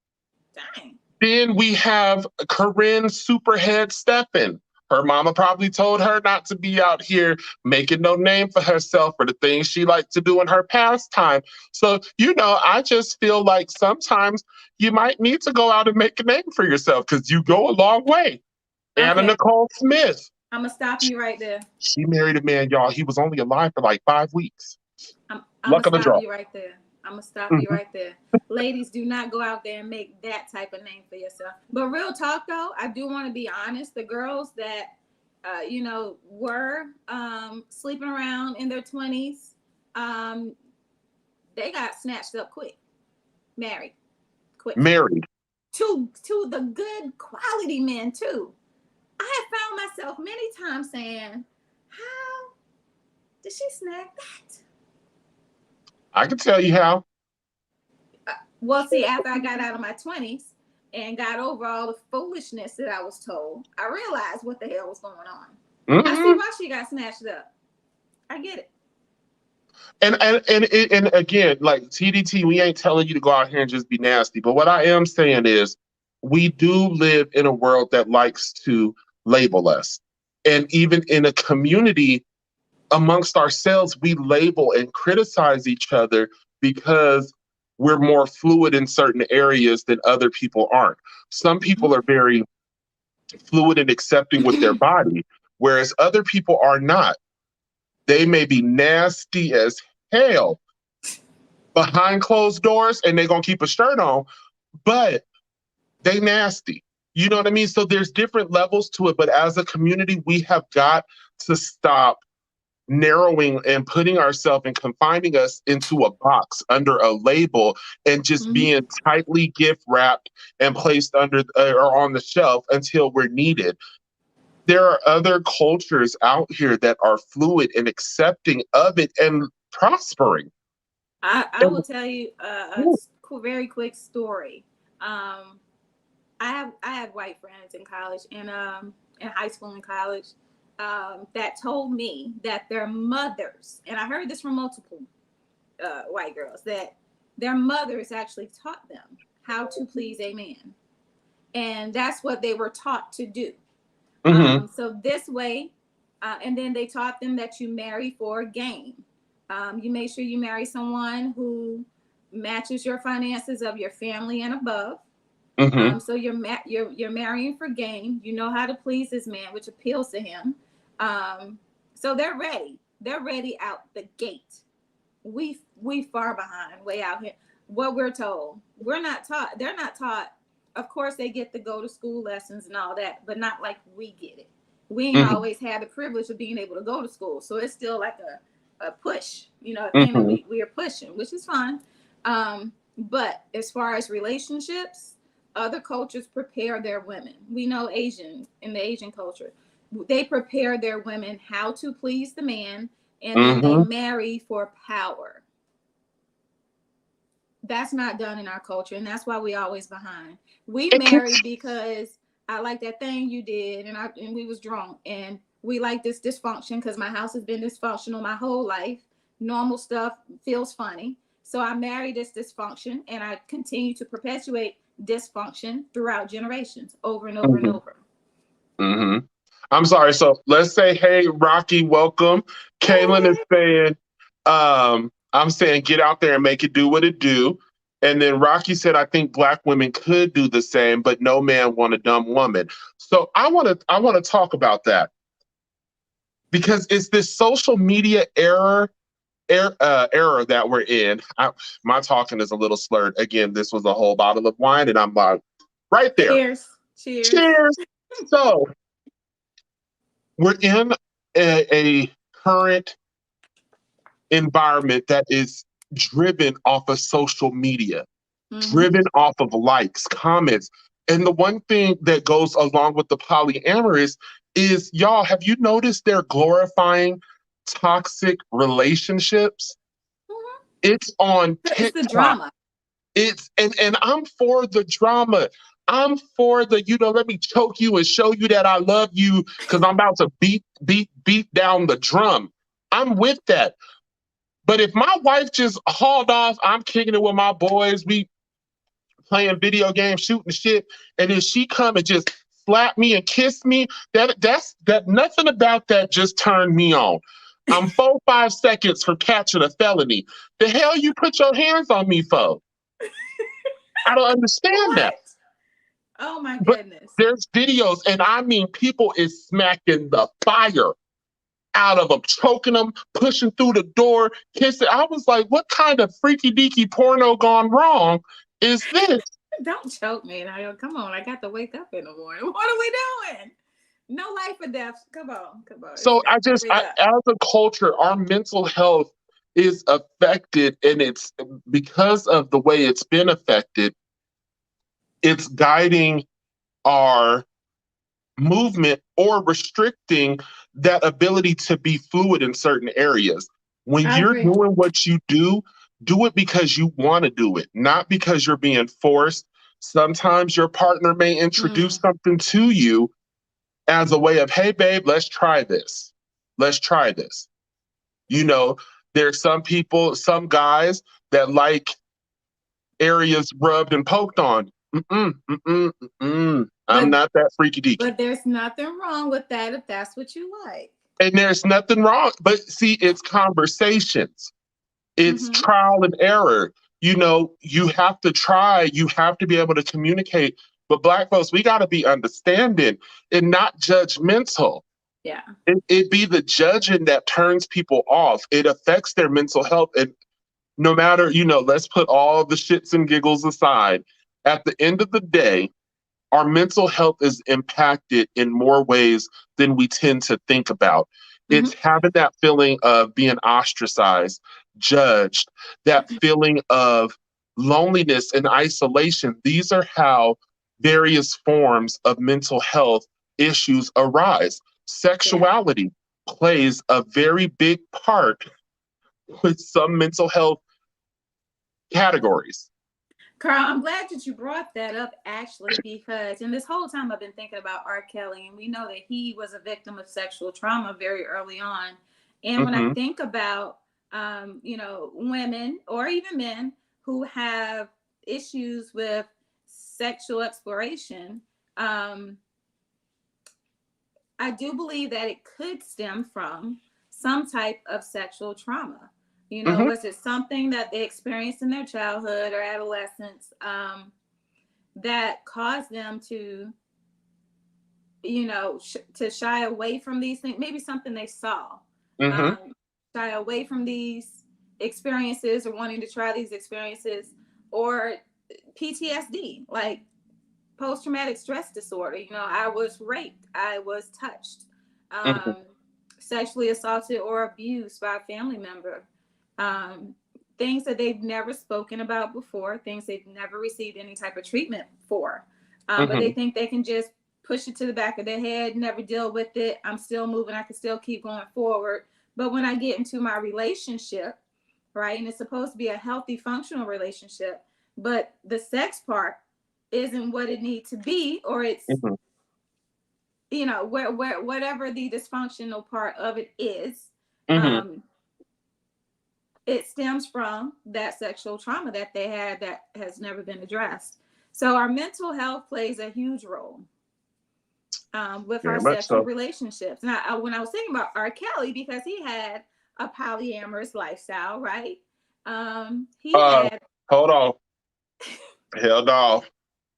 Dang. Then we have Corinne Superhead Steffen. Her mama probably told her not to be out here making no name for herself for the things she liked to do in her pastime. So, I just feel like sometimes you might need to go out and make a name for yourself because you go a long way. Okay. Anna Nicole Smith. I'm going to stop you right there. She married a man, y'all. He was only alive for like 5 weeks. I'm going to stop you right there. I'm going to stop you right there. Ladies, do not go out there and make that type of name for yourself. But real talk, though, I do want to be honest. The girls that, were sleeping around in their 20s, they got snatched up quick. Married. Quick. Married. To the good quality men, too. I have found myself many times saying, how did she snag that? I can tell you how. Well, see, after I got out of my 20s and got over all the foolishness that I was told, I realized what the hell was going on. I see why she got snatched up. I get it. And again, like T.D.T, we ain't telling you to go out here and just be nasty. But what I am saying is we do live in a world that likes to label us. And even in a community amongst ourselves, we label and criticize each other because we're more fluid in certain areas than other people aren't. Some people are very fluid and accepting with their body, whereas other people are not. They may be nasty as hell behind closed doors and they're going to keep a shirt on, but they nasty. You know what I mean? So there's different levels to it, but as a community, we have got to stop narrowing and putting ourselves and confining us into a box under a label and just being tightly gift wrapped and placed under or on the shelf until we're needed. There are other cultures out here that are fluid and accepting of it and prospering. I will tell you a very quick story. I had white friends in college and in high school and college that told me that their mothers, and I heard this from multiple white girls, that their mothers actually taught them how to please a man. And that's what they were taught to do. So this way, and then they taught them that you marry for gain. You make sure you marry someone who matches your finances of your family and above. So you're marrying for gain. You know how to please this man, which appeals to him. So they're ready. They're ready out the gate. We far behind, way out here. What we're told, we're not taught. They're not taught. Of course, they get to go to school lessons and all that, but not like we get it. We ain't always had the privilege of being able to go to school, so it's still like a push. You know, we are pushing, which is fine. But as far as relationships, other cultures prepare their women. We know in the Asian culture, they prepare their women how to please the man, and then they Mm-hmm. marry for power. That's not done in our culture, and that's why we always behind. We It can, marry because I like that thing you did, and we was drunk, and we like this dysfunction because my house has been dysfunctional my whole life. Normal stuff feels funny, so I marry this dysfunction, and I continue to perpetuate dysfunction throughout generations, over and over and mm-hmm. over. Mm-hmm. I'm sorry. So let's say, hey, Rocky, welcome. Kaylin is Hey. saying, I'm saying get out there and make it do what it do. And then Rocky said, I think Black women could do the same, but no man want a dumb woman. So I want to talk about that because it's this social media era that we're in. My talking is a little slurred. Again, this was a whole bottle of wine, and I'm like, right there. Cheers. Cheers. Cheers. So we're in a current environment that is driven off of social media, Mm-hmm. driven off of likes, comments. And the one thing that goes along with the polyamorous is, y'all, have you noticed they're glorifying toxic relationships? Mm-hmm. It's on It's the TikTok. drama. It's and I'm for the drama. I'm for the, let me choke you and show you that I love you because I'm about to beat down the drum. I'm with that. But if my wife just hauled off, I'm kicking it with my boys, we playing video games, shooting shit, and then she come and just slap me and kiss me, that nothing about that just turned me on. I'm 4 5 seconds from catching a felony. The hell you put your hands on me for? I don't understand that. What? Oh my But goodness. there's videos, and I mean, people is smacking the fire out of them, choking them, pushing through the door, kissing. I was like, what kind of freaky deaky porno gone wrong is this? Don't choke me now. Come on, I got to wake up in the morning. What are we doing? No life or death. Come on, come on. It's So got to wake up. as a culture, our mental health is affected, and it's because of the way it's been affected, it's guiding our movement or restricting that ability to be fluid in certain areas. When I you're agree. doing what you do it because you want to do it, not because you're being forced. Sometimes your partner may introduce Mm. something to you as a way of, hey, babe, let's try this. Let's try this. You know, there's some people, some guys that like areas rubbed and poked on. Mm-mm, mm-mm, mm-mm. I'm But not that freaky deaky. but there's nothing wrong with that if that's what you like. And there's nothing wrong. But see, it's conversations, it's Mm-hmm. trial and error. You have to try, you have to be able to communicate. But Black folks, we got to be understanding and not judgmental. Yeah. It be the judging that turns people off. It affects their mental health. And no matter, let's put all the shits and giggles aside. At the end of the day, our mental health is impacted in more ways than we tend to think about. Mm-hmm. It's having that feeling of being ostracized, judged, that feeling of loneliness and isolation. These are how various forms of mental health issues arise. Yeah. Sexuality plays a very big part with some mental health categories. Carl, I'm glad that you brought that up actually, because in this whole time I've been thinking about R. Kelly, and we know that he was a victim of sexual trauma very early on. And when I Mm-hmm. think about, women or even men who have issues with sexual exploration, I do believe that it could stem from some type of sexual trauma. Mm-hmm. Was it something that they experienced in their childhood or adolescence that caused them to, to shy away from these things? Maybe something they saw, Mm-hmm. shy away from these experiences or wanting to try these experiences, or PTSD, like post-traumatic stress disorder. I was raped, I was touched, Mm-hmm. sexually assaulted or abused by a family member, things that they've never spoken about before, things they've never received any type of treatment for. But they think they can just push it to the back of their head, never deal with it. I'm still moving. I can still keep going forward. But when I get into my relationship, right, and it's supposed to be a healthy, functional relationship, but the sex part isn't what it needs to be, or it's, you know, where whatever the dysfunctional part of it is, it stems from that sexual trauma that they had that has never been addressed. So our mental health plays a huge role with our sexual relationships. Now, when I was thinking about R. Kelly, because he had a polyamorous lifestyle, right? He had. Hold on. Hell no.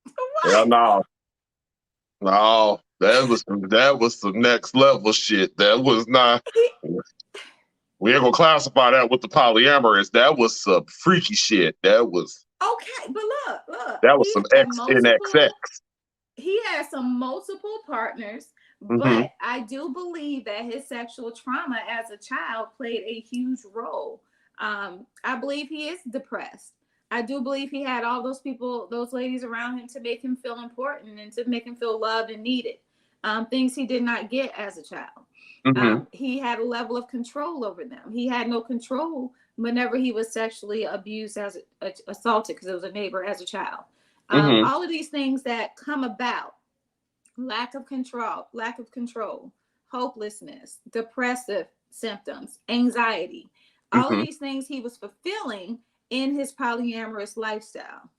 What? Hell no. No, that was some next level shit. That was not. We ain't gonna classify that with the polyamorous. That was some freaky shit. That was okay, but look. That was some X in XX. He had some multiple partners, but I do believe that his sexual trauma as a child played a huge role. I believe he is depressed. I do believe he had all those people, those ladies around him to make him feel important and to make him feel loved and needed. Things he did not get as a child. He had a level of control over them. He had no control whenever he was sexually abused as assaulted, because it was a neighbor, as a child. All of these things that come about, lack of control, hopelessness, depressive symptoms, anxiety, all of these things he was fulfilling in his polyamorous lifestyle.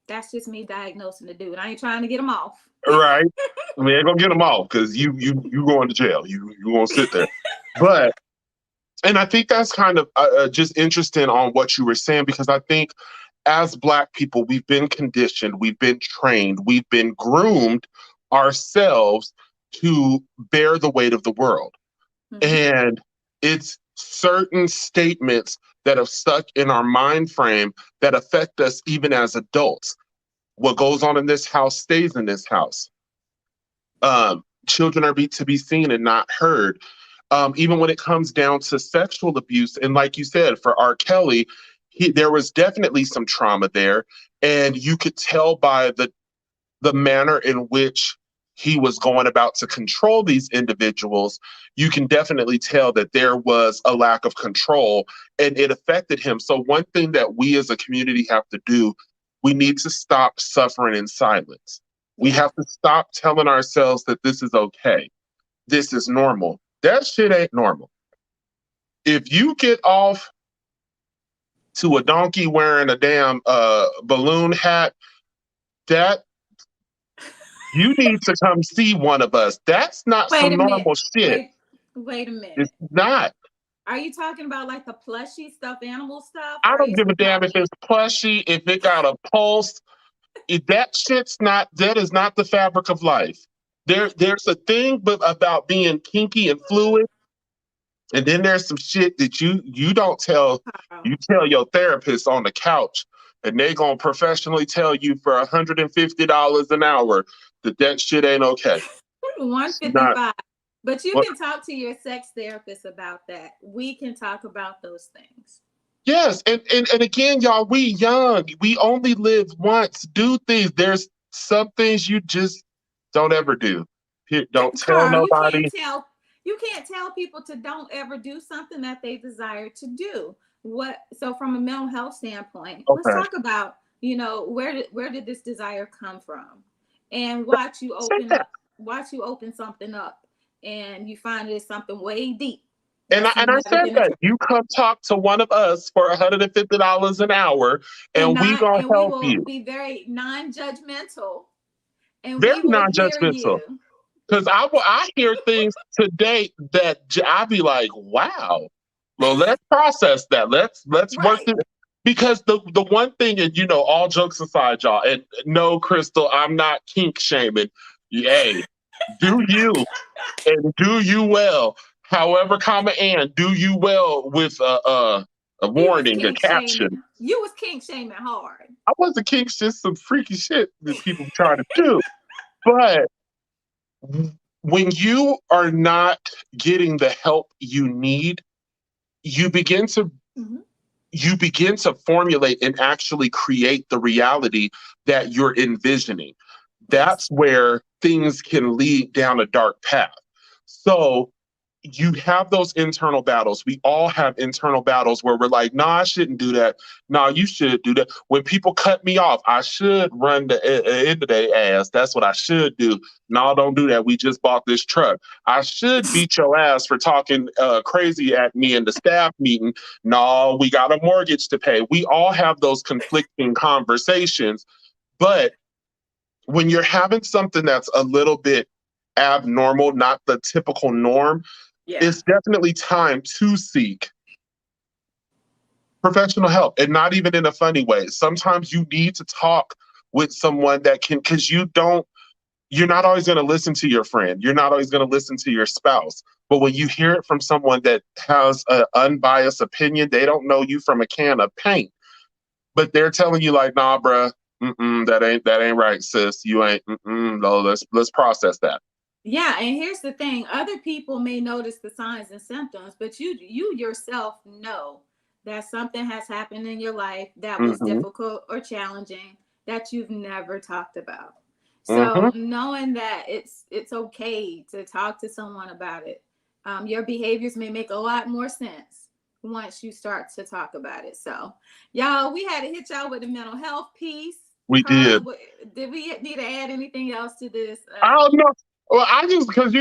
That's just me diagnosing the dude. I ain't trying to get him off. Right. We ain't gonna get him off because you going to jail. You gonna sit there. But, and I think that's kind of just interesting on what you were saying, because I think as Black people, we've been conditioned, we've been trained, we've been groomed ourselves to bear the weight of the world. And it's certain statements that have stuck in our mind frame that affect us even as adults. What goes on in this house stays in this house. Children are to be seen and not heard. Even when it comes down to sexual abuse, and like you said, for R. Kelly, there was definitely some trauma there, and you could tell by the manner in which he was going about to control these individuals. You can definitely tell that there was a lack of control, and it affected him. So one thing that we as a community have to do, we need to stop suffering in silence. We have to stop telling ourselves that this is okay. This is normal. That shit ain't normal. If you get off to a donkey wearing a damn balloon hat, that you need to come see one of us. That's not some normal shit. Wait a minute. It's not. Are you talking about like the plushy stuffed animal stuff? I don't give a damn if it's plushy, if it got a pulse. That is not the fabric of life. There's a thing about being kinky and fluid. And then there's some shit that you don't tell. You tell your therapist on the couch, and they gonna professionally tell you for $150 an hour that shit ain't okay. $155. But you can talk to your sex therapist about that. We can talk about those things. Yes, and again, y'all, we young. We only live once. Do things. There's some things you just don't ever do. Don't tell nobody. You can't tell people to don't ever do something that they desire to do. So from a mental health standpoint, let's talk about, where did this desire come from? And watch you open something up, and you find it's something way deep. And I said that you come talk to one of us for $150 an hour, and we gonna help you. We will be very non-judgmental, and very we will non-judgmental. hear you. Because I hear things today that I be like, wow. Well, let's process that. Let's work through it. Because the one thing, and all jokes aside, y'all, and no, Crystal, I'm not kink shaming. Hey, do you and do you well. However, and do you well with a warning, a caption. You was kink shaming hard. I wasn't kink, just some freaky shit that people try to do. But when you are not getting the help you need, you begin to you begin to formulate and actually create the reality that you're envisioning. Yes. That's where things can lead down a dark path. So you have those internal battles. We all have internal battles where we're like, no, I shouldn't do that. No, you should do that. When people cut me off, I should run the end of their ass. That's what I should do. No, don't do that. We just bought this truck. I should beat your ass for talking crazy at me in the staff meeting. No, we got a mortgage to pay. We all have those conflicting conversations. But when you're having something that's a little bit abnormal, not the typical norm, Yeah. it's definitely time to seek professional help, and not even in a funny way. Sometimes you need to talk with someone that can, because you're not always going to listen to your friend. You're not always going to listen to your spouse. But when you hear it from someone that has an unbiased opinion, they don't know you from a can of paint, but they're telling you like, nah, bruh, that ain't right, sis. You ain't, no, let's process that. Yeah, and here's the thing: other people may notice the signs and symptoms, but you yourself know that something has happened in your life that was Hmm. difficult or challenging that you've never talked about. Hmm. So knowing that it's okay to talk to someone about it, your behaviors may make a lot more sense once you start to talk about it. So, y'all, we had to hit y'all with the mental health piece. We Carl, did. did we need to add anything else to this? I don't know. Well, I just because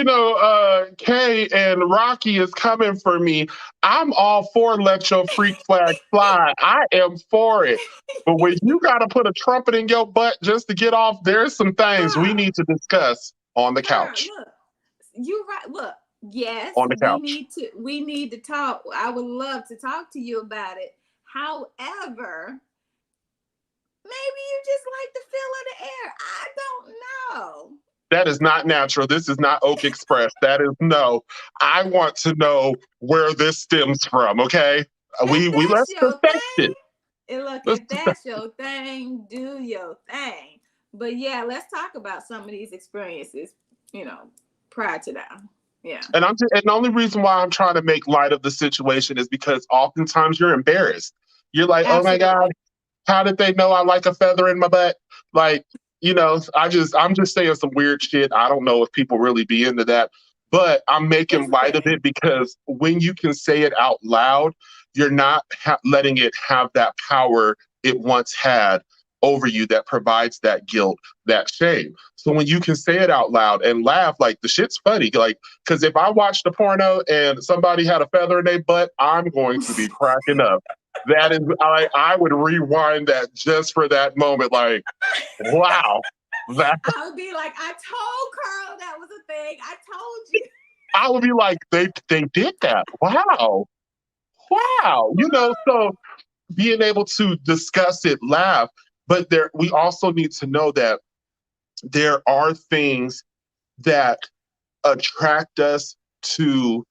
Kay and Rocky is coming for me. I'm all for let your freak flag fly. I am for it. But when you got to put a trumpet in your butt just to get off, there's some things we Carl, need to discuss on the Carl, couch. look, you right. Look, yes, On the couch. we need to talk. I would love to talk to you about it. However, maybe you just like the feel of the air. I don't know. That is not natural. This is not Oak Express. That is no. I want to know where this stems from. Okay, If we that's let's your dissect it. thing, and look, Let's if that's your thing, do your thing. But yeah, let's talk about some of these experiences, you know, prior to that. Yeah. And the only reason why I'm trying to make light of the situation is because oftentimes you're embarrassed. You're like, oh my God, Absolutely. how did they know I like a feather in my butt? Like, I'm just saying some weird shit. I don't know if people really be into that, but I'm It's making light of okay. it because when you can say it out loud, you're not letting it have that power it once had over you that provides that guilt, that shame. So when you can say it out loud and laugh, like the shit's funny, like, because if I watched a porno and somebody had a feather in their butt, I'm going to be cracking up. That is, I would rewind that just for that moment. Like, wow, that I would be like, I told Carl that was a thing. I told you. I would be like, they did that. Wow, wow. So being able to discuss it, laugh, but we also need to know that there are things that attract us to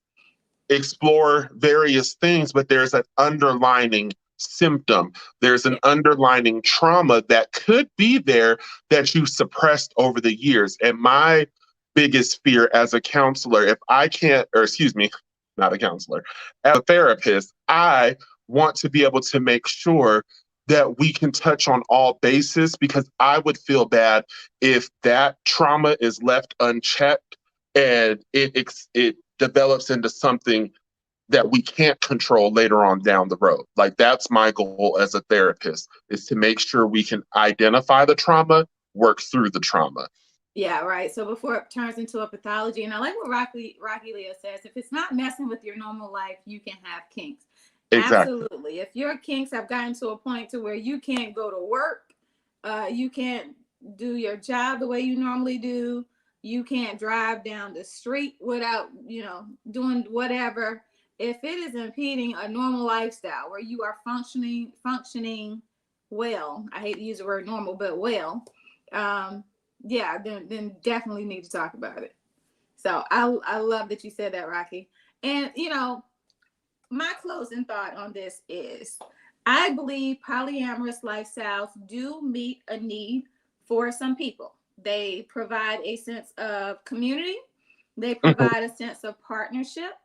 explore various things, but there's an underlining symptom. There's an Yeah. underlining trauma that could be there that you suppressed over the years. And my biggest fear as a counselor, if I can't, or excuse me, not a counselor, as a therapist, I want to be able to make sure that we can touch on all bases because I would feel bad if that trauma is left unchecked and it develops into something that we can't control later on down the road. Like that's my goal as a therapist is to make sure we can identify the trauma, work through the trauma. Yeah, right. So before it turns into a pathology, and I like what Rocky Leo says, if it's not messing with your normal life, you can have kinks. Exactly. Absolutely. If your kinks have gotten to a point to where you can't go to work, you can't do your job the way you normally do, you can't drive down the street without, doing whatever. If it is impeding a normal lifestyle where you are functioning well, I hate to use the word normal, but well, yeah, then definitely need to talk about it. So I love that you said that, Rocky. And my closing thought on this is I believe polyamorous lifestyles do meet a need for some people. They provide a sense of community, they Mhm. provide a sense of partnership.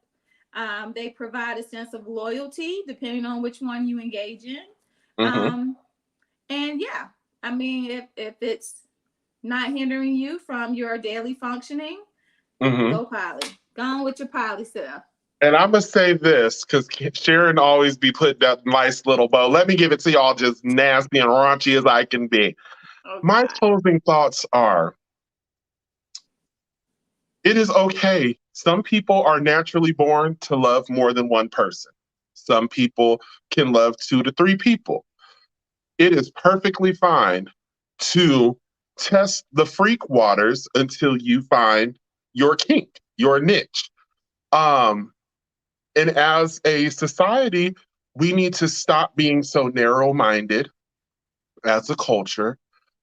They provide a sense of loyalty depending on which one you engage in. Mm-hmm. And yeah, I mean, if it's not hindering you from your daily functioning, go poly. Go on with your poly self. And I'm going to say this because Sharon always be putting that nice little bow. Let me give it to y'all just nasty and raunchy as I can be. Okay. My closing thoughts are, it is okay. Some people are naturally born to love more than one person. Some people can love 2 to 3 people. It is perfectly fine to test the freak waters until you find your kink, your niche. And as a society, we need to stop being so narrow-minded as a culture.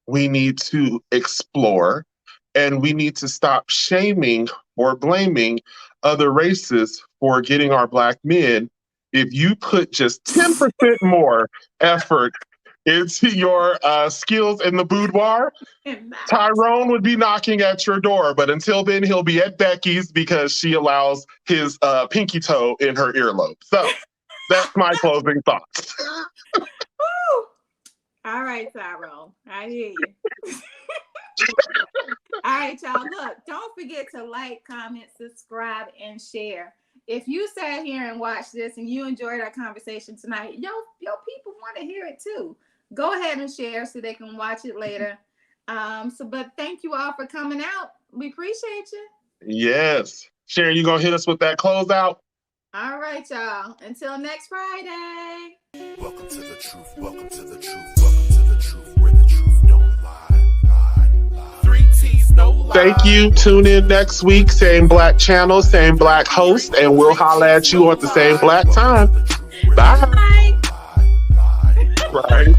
We need to explore, and we need to stop shaming or blaming other races for getting our Black men. If you put just 10% more effort into your skills in the boudoir, Tyrone would be knocking at your door. But until then, he'll be at Becky's because she allows his pinky toe in her earlobe. So that's my closing thoughts. All right, Tyrone. I hear you. All right, y'all. Look, don't forget to like, comment, subscribe, and share. If you sat here and watched this and you enjoyed our conversation tonight, your people want to hear it too. Go ahead and share so they can watch it later. But thank you all for coming out. We appreciate you. Yes. Sharon, you gonna hit us with that closeout? All right, y'all. Until next Friday. Welcome to the truth. Welcome to the truth. Welcome to the truth, where the truth don't lie. 3 T's, no lie. Thank you. Tune in next week. Same Black channel, same Black host, and we'll holla at you at the same Black time. Bye. Bye. Right.